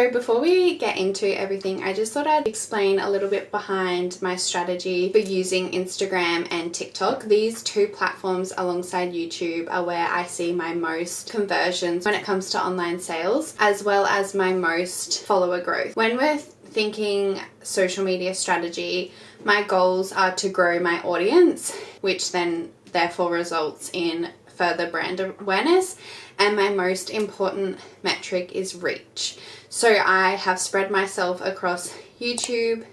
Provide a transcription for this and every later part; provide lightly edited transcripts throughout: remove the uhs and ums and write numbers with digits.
So before we get into everything, I just thought I'd explain a little bit behind my strategy for using Instagram and TikTok. These two platforms alongside YouTube are where I see my most conversions when it comes to online sales, as well as my most follower growth. When we're thinking social media strategy, my goals are to grow my audience, which then therefore results in further brand awareness, and my most important metric is reach. So I have spread myself across YouTube,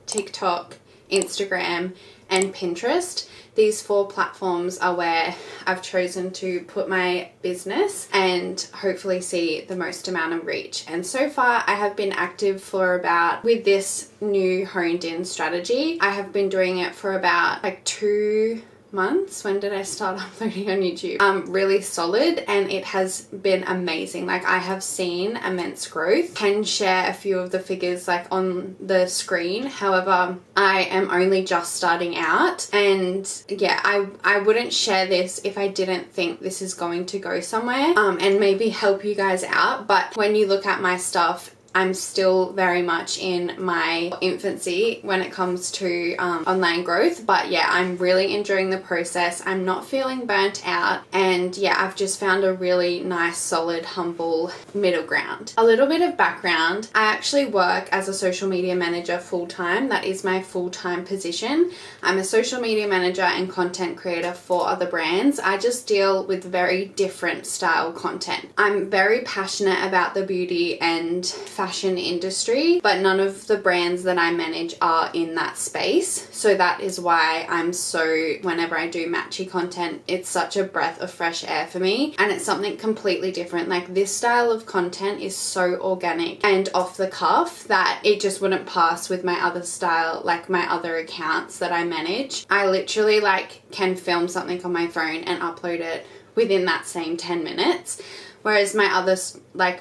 TikTok, Instagram, and Pinterest. These 4 platforms are where I've chosen to put my business and hopefully see the most amount of reach. And so far I have been active for about, with this new honed in strategy, I have been doing it for about like 2 months. When did I start uploading on YouTube? Really solid, and it has been amazing. Like, I have seen immense growth. Can share a few of the figures like on the screen. However, I am only just starting out, and yeah, I wouldn't share this if I didn't think this is going to go somewhere and maybe help you guys out. But when you look at my stuff, I'm still very much in my infancy when it comes to online growth. But yeah, I'm really enjoying the process. I'm not feeling burnt out. And yeah, I've just found a really nice, solid, humble middle ground. A little bit of background. I actually work as a social media manager full-time. That is my full-time position. I'm a social media manager and content creator for other brands. I just deal with very different style content. I'm very passionate about the beauty and fashion industry, but none of the brands that I manage are in that space. So that is why whenever I do matchy content, it's such a breath of fresh air for me, and it's something completely different. Like, this style of content is so organic and off the cuff that it just wouldn't pass with my other style, like my other accounts that I manage. I literally can film something on my phone and upload it within that same 10 minutes. Whereas my other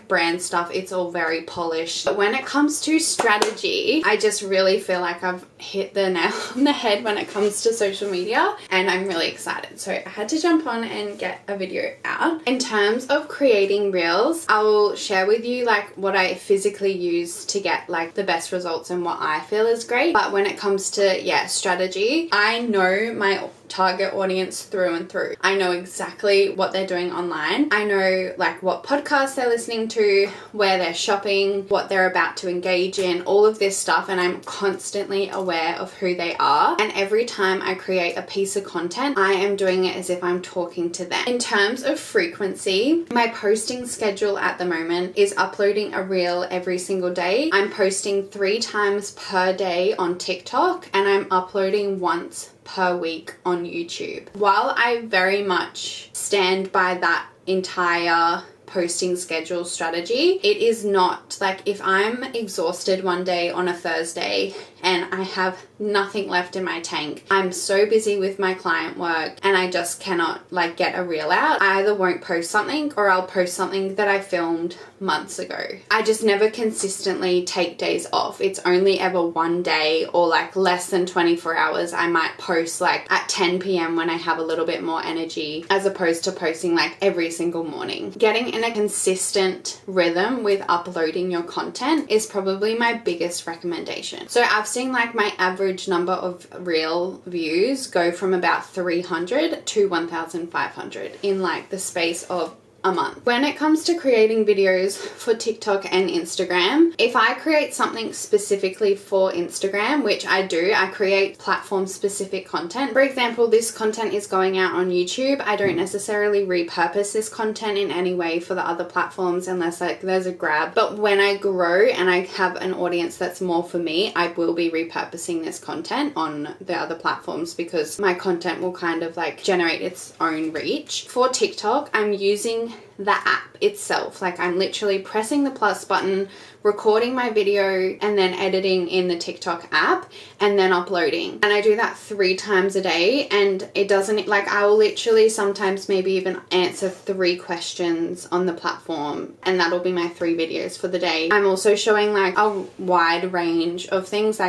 brand stuff, it's all very polished. But when it comes to strategy, I just really feel like I've hit the nail on the head when it comes to social media, and I'm really excited. So I had to jump on and get a video out. In terms of creating reels, I will share with you what I physically use to get the best results and what I feel is great. But when it comes to strategy, I know my target audience through and through. I know exactly what they're doing online. I know what podcasts they're listening to, where they're shopping, what they're about to engage in, all of this stuff, and I'm constantly aware of who they are. And every time I create a piece of content, I am doing it as if I'm talking to them. In terms of frequency, my posting schedule at the moment is uploading a reel every single day. I'm posting 3 times per day on TikTok, and I'm uploading once per week on YouTube. While I very much stand by that entire posting schedule strategy, it is not if I'm exhausted one day on a Thursday and I have nothing left in my tank, I'm so busy with my client work and I just cannot get a reel out, I either won't post something or I'll post something that I filmed months ago. I just never consistently take days off. It's only ever one day or less than 24 hours I might post at 10 p.m. when I have a little bit more energy, as opposed to posting every single morning. Getting in a consistent rhythm with uploading your content is probably my biggest recommendation. So I've seen my average number of reel views go from about 300 to 1,500 in the space of a month. When it comes to creating videos for TikTok and Instagram, if I create something specifically for Instagram, which I do, I create platform specific content. For example, this content is going out on YouTube. I don't necessarily repurpose this content in any way for the other platforms unless there's a grab. But when I grow and I have an audience that's more for me, I will be repurposing this content on the other platforms because my content will kind of generate its own reach. For TikTok, I'm using the app itself. I'm literally pressing the plus button, recording my video, and then editing in the TikTok app and then uploading. And I do that 3 times a day, and it doesn't I will literally sometimes maybe even answer 3 questions on the platform, and that'll be my 3 videos for the day. I'm also showing a wide range of things,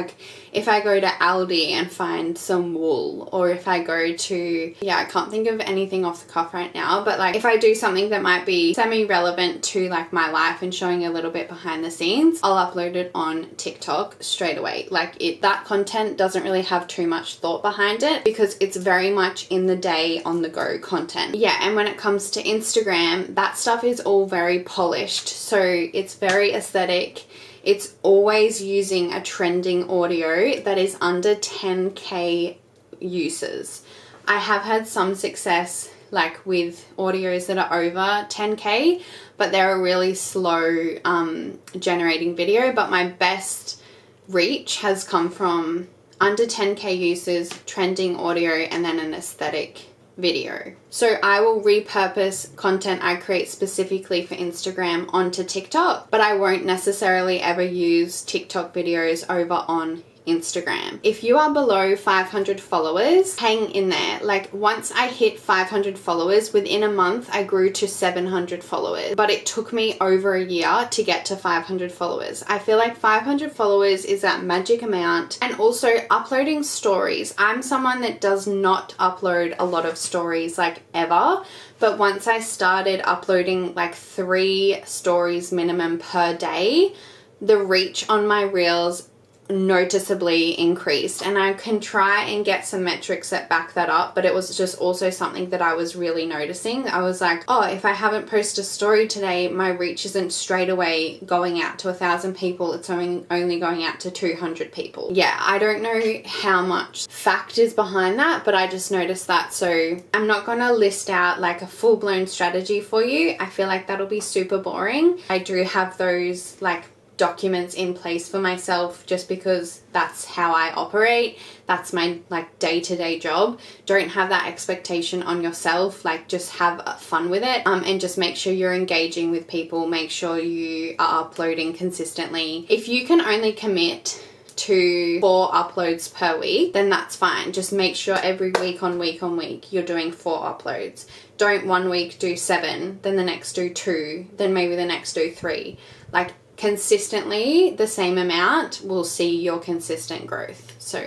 if I go to Aldi and find some wool, or if I go to I can't think of anything off the cuff right now, but if I do something that might might be semi-relevant to like my life and showing a little bit behind the scenes, I'll upload it on TikTok straight away. Like that content doesn't really have too much thought behind it because it's very much in the day, on the go content. Yeah, and when it comes to Instagram, that stuff is all very polished, so it's very aesthetic. It's always using a trending audio that is under 10k uses. I have had some success like with audios that are over 10k, but they're a really slow generating video. But my best reach has come from under 10k uses, trending audio, and then an aesthetic video. So I will repurpose content I create specifically for Instagram onto TikTok, but I won't necessarily ever use TikTok videos over on Instagram. If you are below 500 followers, hang in there. Like once I hit 500 followers, within a month I grew to 700 followers, but it took me over a year to get to 500 followers. I feel like 500 followers is that magic amount. And also uploading stories. I'm someone that does not upload a lot of stories like ever, but once I started uploading like 3 stories minimum per day, the reach on my reels noticeably increased, and I can try and get some metrics that back that up, but it was just also something that I was really noticing. I was like, oh, if I haven't posted a story today, my reach isn't straight away going out to 1,000 people, it's only going out to 200 people. Yeah, I don't know how much fact is behind that, but I just noticed that. So I'm not gonna list out like a full-blown strategy for you. I feel like that'll be super boring. I do have those like documents in place for myself just because that's how I operate. That's my like day-to-day job. Don't have that expectation on yourself. Like just have fun with it and just make sure you're engaging with people. Make sure you are uploading consistently. If you can only commit to 4 uploads per week, then that's fine. Just make sure every week on week you're doing 4 uploads. Don't one week do 7, then the next do 2, then maybe the next do 3. Like consistently the same amount will see your consistent growth. So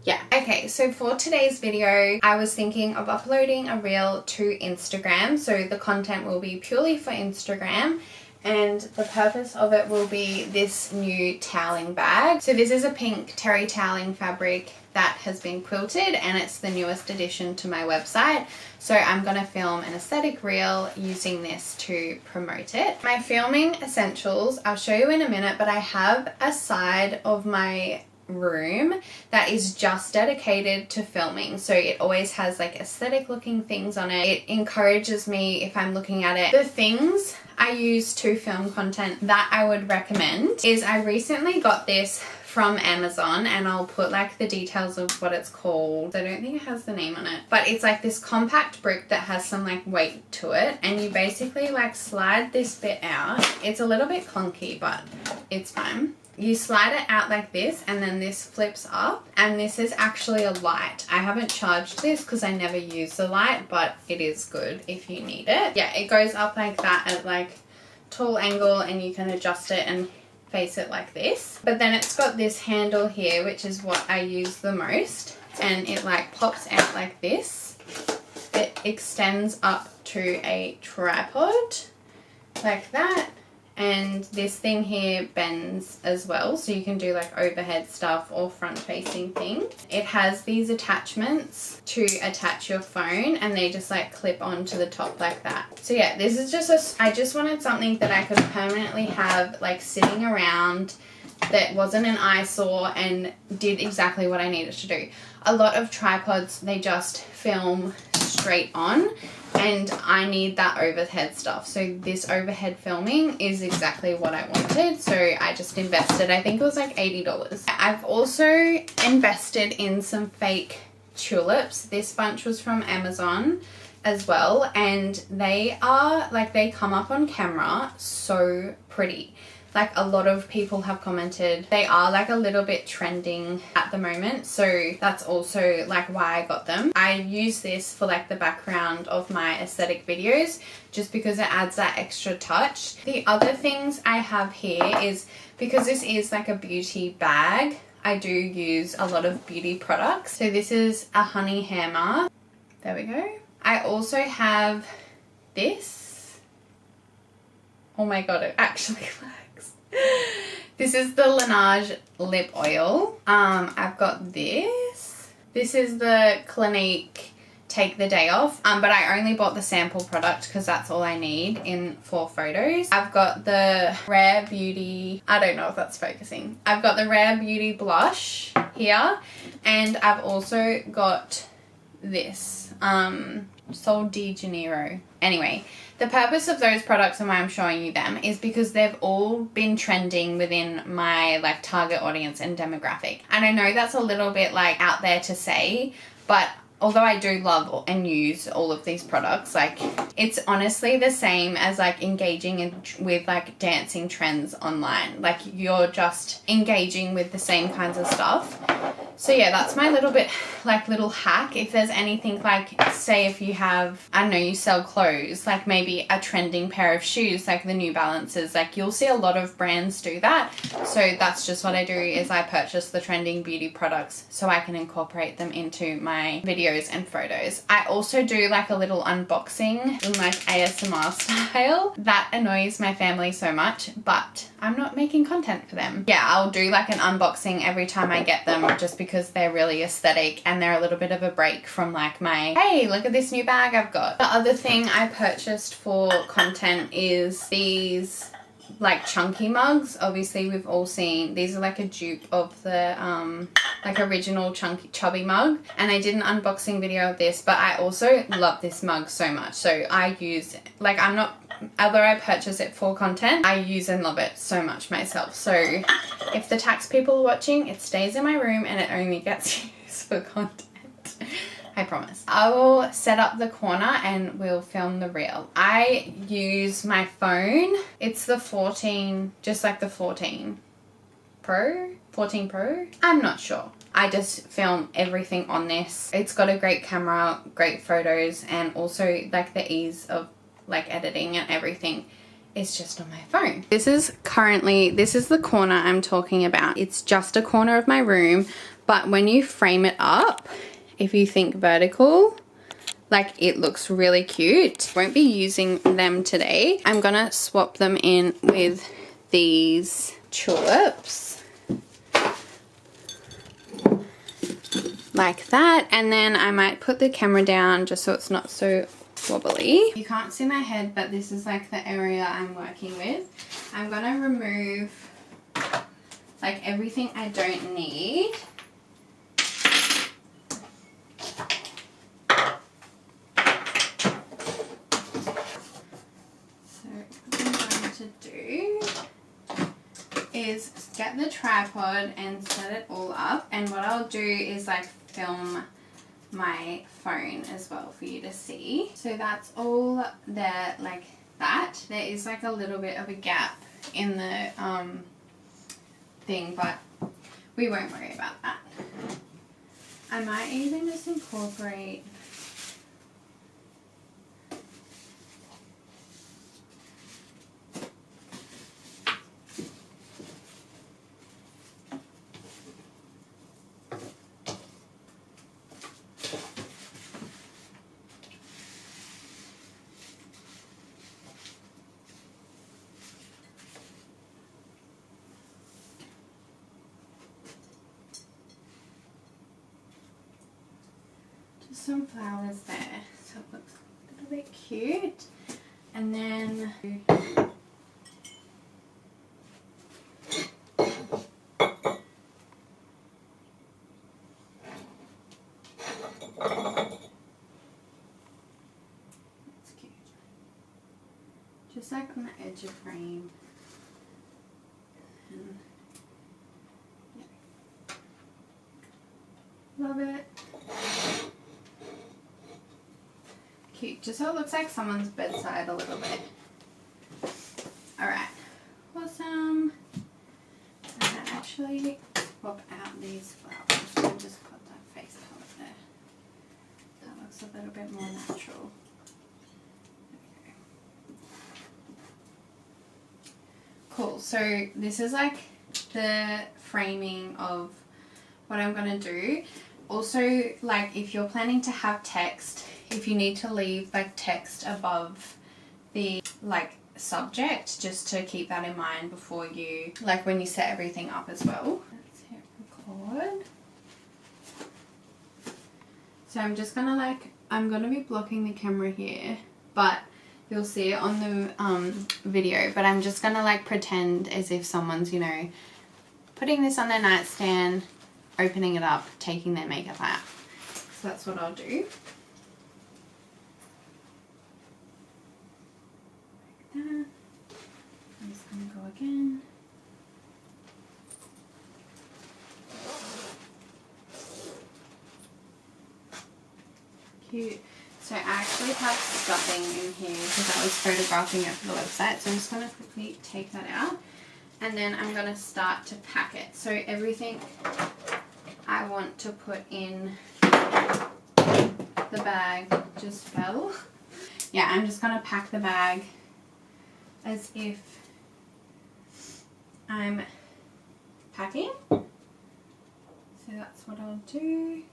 yeah. Okay, so for today's video, I was thinking of uploading a reel to Instagram. So the content will be purely for Instagram, and the purpose of it will be this new toweling bag. So this is a pink terry toweling fabric that has been quilted, and it's the newest addition to my website. So I'm gonna film an aesthetic reel using this to promote it. My filming essentials, I'll show you in a minute, but I have a side of my room that is just dedicated to filming. So it always has like aesthetic looking things on it. It encourages me if I'm looking at it. The things I use to film content that I would recommend is I recently got this from Amazon, and I'll put like the details of what it's called. I don't think it has the name on it, but it's like this compact brick that has some like weight to it, and you basically like slide this bit out. It's a little bit clunky, but it's fine. You slide it out like this, and then this flips up, and this is actually a light. I haven't charged this because I never use the light, but it is good if you need it. Yeah, it goes up like that at like tall angle, and you can adjust it and face it like this. But then it's got this handle here, which is what I use the most, and it like pops out like this. It extends up to a tripod like that, and this thing here bends as well, so you can do like overhead stuff or front facing things. It has these attachments to attach your phone, and they just like clip onto the top like that. So yeah, this is just I just wanted something that I could permanently have like sitting around that wasn't an eyesore and did exactly what I needed to do. A lot of tripods, they just film straight on, and I need that overhead stuff. So this overhead filming is exactly what I wanted. So I just invested, I think it was like $80. I've also invested in some fake tulips. This bunch was from Amazon as well, and they are like, they come up on camera so pretty. Like a lot of people have commented they are like a little bit trending at the moment, so that's also like why I got them. I use this for like the background of my aesthetic videos just because it adds that extra touch. The other things I have here is, because this is like a beauty bag, I do use a lot of beauty products. So this is a honey hair mask. There we go. I also have this. Oh my god, it actually works. This is the Laneige lip oil. I've got this. This is the Clinique Take the Day Off, but I only bought the sample product because that's all I need for photos. I've got the Rare Beauty, I don't know if that's focusing. I've got the Rare Beauty blush here, and I've also got this Sol de Janeiro. Anyway, the purpose of those products and why I'm showing you them is because they've all been trending within my like target audience and demographic. And I know that's a little bit like out there to say, but although I do love and use all of these products, like it's honestly the same as like engaging with like dancing trends online. Like you're just engaging with the same kinds of stuff. So yeah, that's my little hack. If there's anything like, say if you have, I don't know, you sell clothes, like maybe a trending pair of shoes, like the New Balances, like you'll see a lot of brands do that. So that's just what I do, is I purchase the trending beauty products so I can incorporate them into my videos and photos. I also do like a little unboxing in like ASMR style. That annoys my family so much, but I'm not making content for them. Yeah, I'll do like an unboxing every time I get them, just because they're really aesthetic and they're a little bit of a break from like my, hey, look at this new bag I've got. The other thing I purchased for content is these like chunky mugs. Obviously we've all seen these are like a dupe of the like original chubby mug, and I did an unboxing video of this, but I also love this mug so much. So I use, like, I'm not, although I purchase it for content, I use and love it so much myself. So if the tax people are watching, it stays in my room and it only gets used for content. I promise. I will set up the corner and we'll film the reel. I use my phone. It's the 14, just like the 14 Pro? I'm not sure. I just film everything on this. It's got a great camera, great photos, and also like the ease of like editing and everything is just on my phone. This is the corner I'm talking about. It's just a corner of my room, but when you frame it up, if you think vertical, like it looks really cute. Won't be using them today. I'm gonna swap them in with these tulips like that, and then I might put the camera down just so it's not so wobbly. You can't see my head, but this is like the area I'm working with. I'm gonna remove like everything I don't need. Is get the tripod and set it all up, and what I'll do is like film my phone as well for you to see. So that's all there, like that. There is like a little bit of a gap in the thing, but we won't worry about that. I might even just incorporate some flowers there so it looks a little bit cute. And then that's cute, just like on the edge of frame. And yeah. Love it. Cute, just so it looks like someone's bedside a little bit. Alright, awesome. I'm gonna actually swap out these flowers. I'll just put that face color there. That looks a little bit more natural. Okay. Cool, so this is like the framing of what I'm gonna do. Also, like if you're planning to have text, if you need to leave like text above the like subject, just to keep that in mind before you, like when you set everything up as well. Let's hit record. So I'm just gonna I'm gonna be blocking the camera here, but you'll see it on the video, but I'm just gonna pretend as if someone's, you know, putting this on their nightstand, opening it up, taking their makeup out. So that's what I'll do. Like that. I'm just gonna go again. Cute. So I actually have stuffing in here because I was photographing it for the website. So I'm just going to quickly take that out. And then I'm going to start to pack it. So everything I want to put in the bag just fell. Yeah, I'm just going to pack the bag as if I'm packing. So that's what I'll do.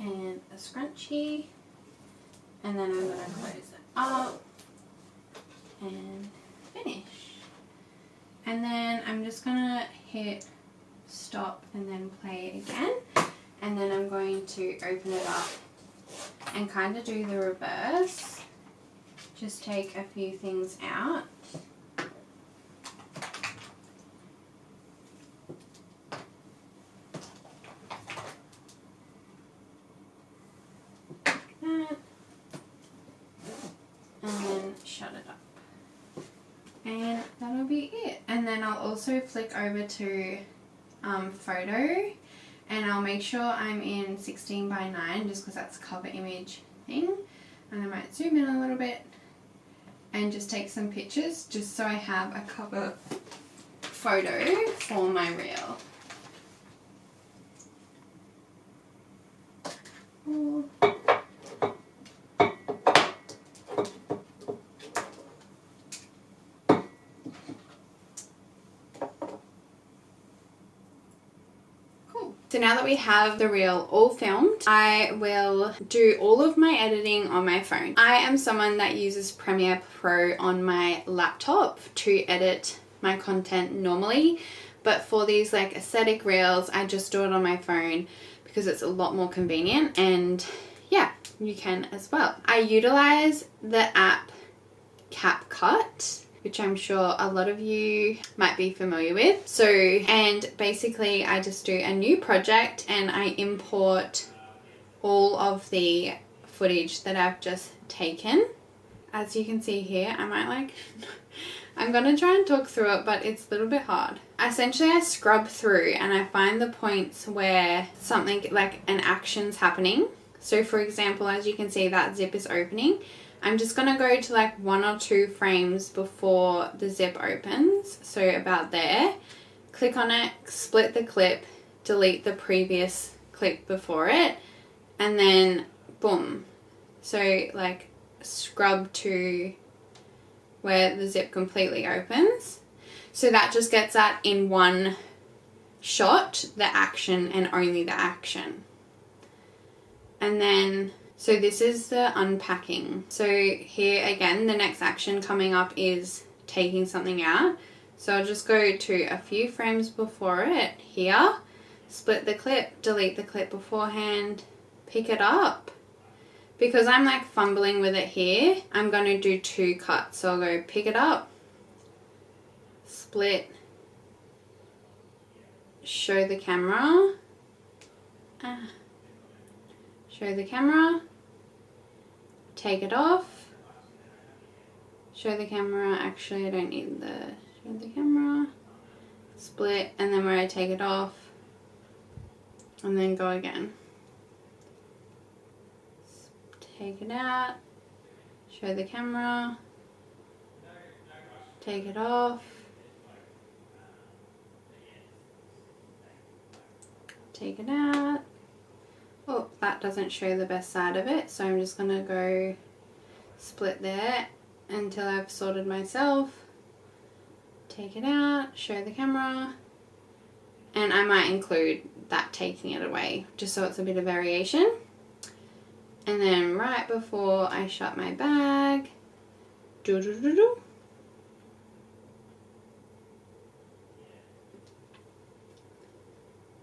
And a scrunchie, and then I'm going to close it up and finish. And then I'm just going to hit stop and then play it again, and then I'm going to open it up and kind of do the reverse, just take a few things out. Shut it up, and that'll be it. And then I'll also flick over to photo, and I'll make sure I'm in 16:9 just because that's cover image thing, and I might zoom in a little bit and just take some pictures just so I have a cover photo for my reel. Cool. So now that we have the reel all filmed, I will do all of my editing on my phone. I am someone that uses Premiere Pro on my laptop to edit my content normally, but for these aesthetic reels, I just do it on my phone because it's a lot more convenient, and yeah, you can as well. I utilize the app CapCut, which I'm sure a lot of you might be familiar with. So, and basically I just do a new project and I import all of the footage that I've just taken. As you can see here, I might I'm gonna try and talk through it, but it's a little bit hard. Essentially, I scrub through and I find the points where something an action's happening. So for example, as you can see, that zip is opening. I'm just going to go to 1 or 2 frames before the zip opens, so about there. Click on it, split the clip, delete the previous clip before it, and then boom. So scrub to where the zip completely opens. So that just gets that in one shot, the action and only the action. And then so this is the unpacking. So here again, the next action coming up is taking something out. So I'll just go to a few frames before it here, split the clip, delete the clip beforehand, pick it up. Because I'm fumbling with it here, I'm going to do 2 cuts. So I'll go pick it up, split, show the camera, show the camera, take it off, show the camera, actually I don't need the, show the camera, split, and then where I take it off, and then go again. take it out, show the camera, take it off, take it out. Oh, that doesn't show the best side of it, so I'm just gonna go split there until I've sorted myself. Take it out, show the camera, and I might include that taking it away just so it's a bit of variation. And then right before I shut my bag,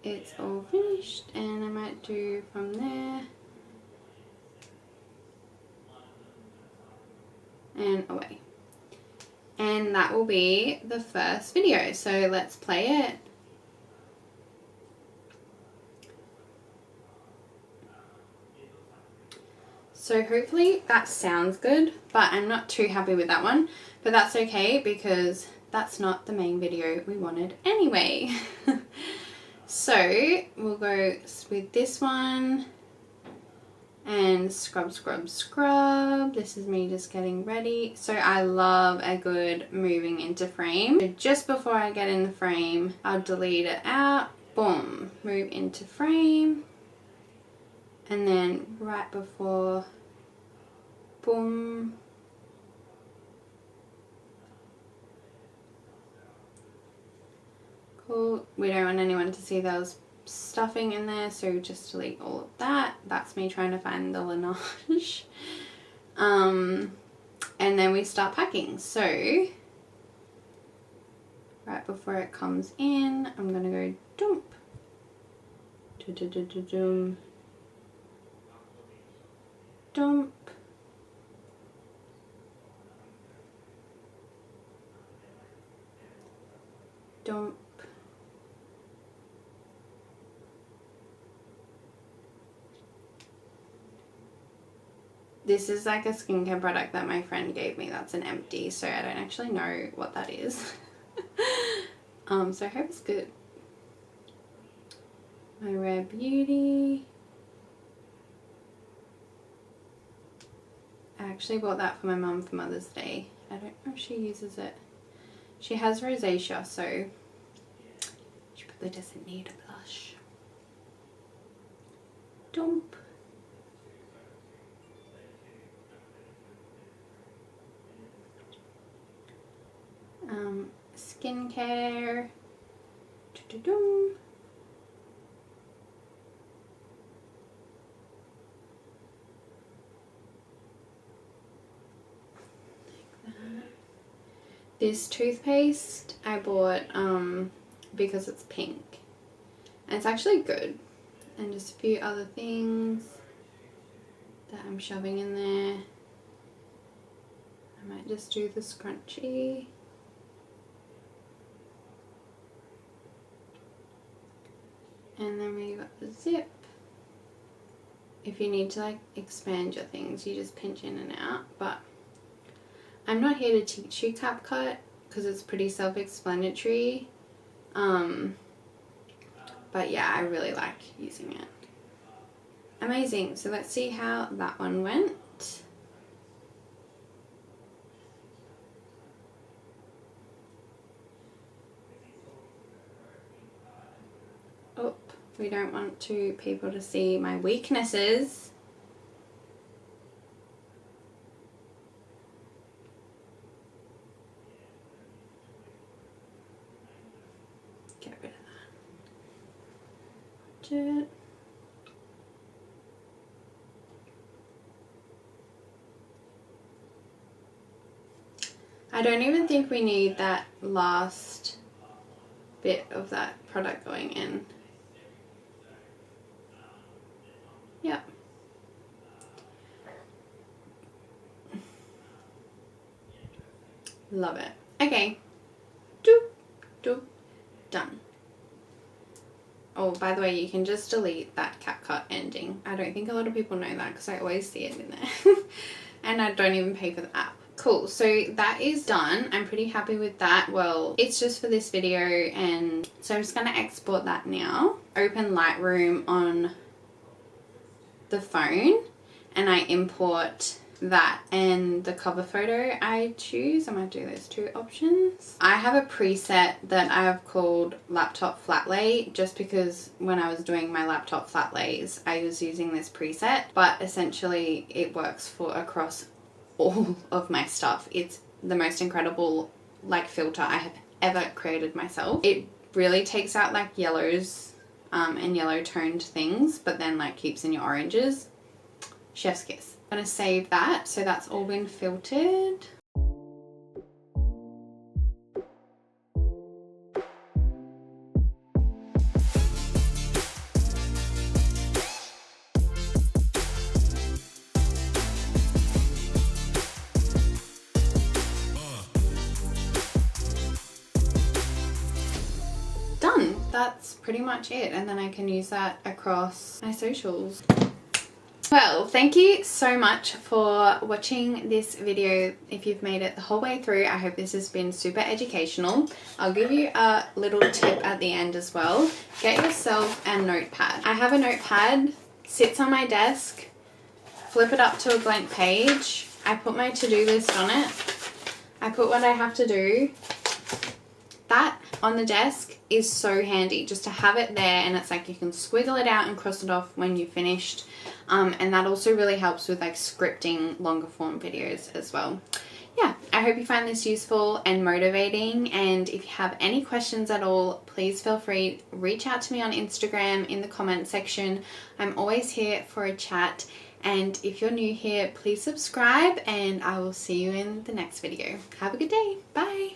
it's all finished, and I might do from there and away. And that will be the first video, so let's play it. So hopefully that sounds good, but I'm not too happy with that one, but that's okay because that's not the main video we wanted anyway. So we'll go with this one and scrub, scrub, scrub. This is me just getting ready. So I love a good moving into frame. So just before I get in the frame, I'll delete it out. Boom, move into frame. And then right before, boom. Cool. We don't want anyone to see those stuffing in there, so just delete all of that. That's me trying to find the Laneige. And then we start packing. So right before it comes in, I'm gonna go dump. Dump. Dump. This is like a skincare product that my friend gave me that's an empty, so I don't actually know what that is. So I hope it's good. My Rare Beauty. I actually bought that for my mum for Mother's Day. I don't know if she uses it. She has rosacea, so she probably doesn't need a blush. Dump. Skincare. Do-do-dum. This toothpaste I bought because it's pink and it's actually good, and just a few other things that I'm shoving in there. I might just do the scrunchie. And then we got the zip. If you need to like expand your things, you just pinch in and out, but I'm not here to teach you CapCut because it's pretty self-explanatory. But yeah, I really like using it. Amazing. So let's see how that one went. Oh, we don't want people to see my weaknesses. Get rid of that. I don't even think we need that last bit of that product going in. Yep. Love it. Okay. Doop, doop, done. Oh, by the way, you can just delete that CapCut ending. I don't think a lot of people know that because I always see it in there. And I don't even pay for the app. Cool, so that is done. I'm pretty happy with that. Well, it's just for this video, and so I'm just going to export that now. Open Lightroom on the phone, and I import that and the cover photo I choose. I might do those two options. I have a preset that I have called laptop flat lay, just because when I was doing my laptop flat lays I was using this preset, but essentially it works for across all of my stuff. It's the most incredible like filter I have ever created myself. It really takes out like yellows and yellow toned things, but then like keeps in your oranges. Chef's kiss. I'm going to save that, so that's all been filtered. Done. That's pretty much it, and then I can use that across my socials. Well, thank you so much for watching this video. If you've made it the whole way through, I hope this has been super educational. I'll give you a little tip at the end as well. Get yourself a notepad. I have a notepad, sits on my desk, flip it up to a blank page. I put my to-do list on it. I put what I have to do. That on the desk is so handy just to have it there, and it's like you can squiggle it out and cross it off when you've finished. And that also really helps with like scripting longer form videos as well. Yeah, I hope you find this useful and motivating, and if you have any questions at all, please feel free to reach out to me on Instagram in the comment section. I'm always here for a chat, and if you're new here, please subscribe, and I will see you in the next video. Have a good day. Bye.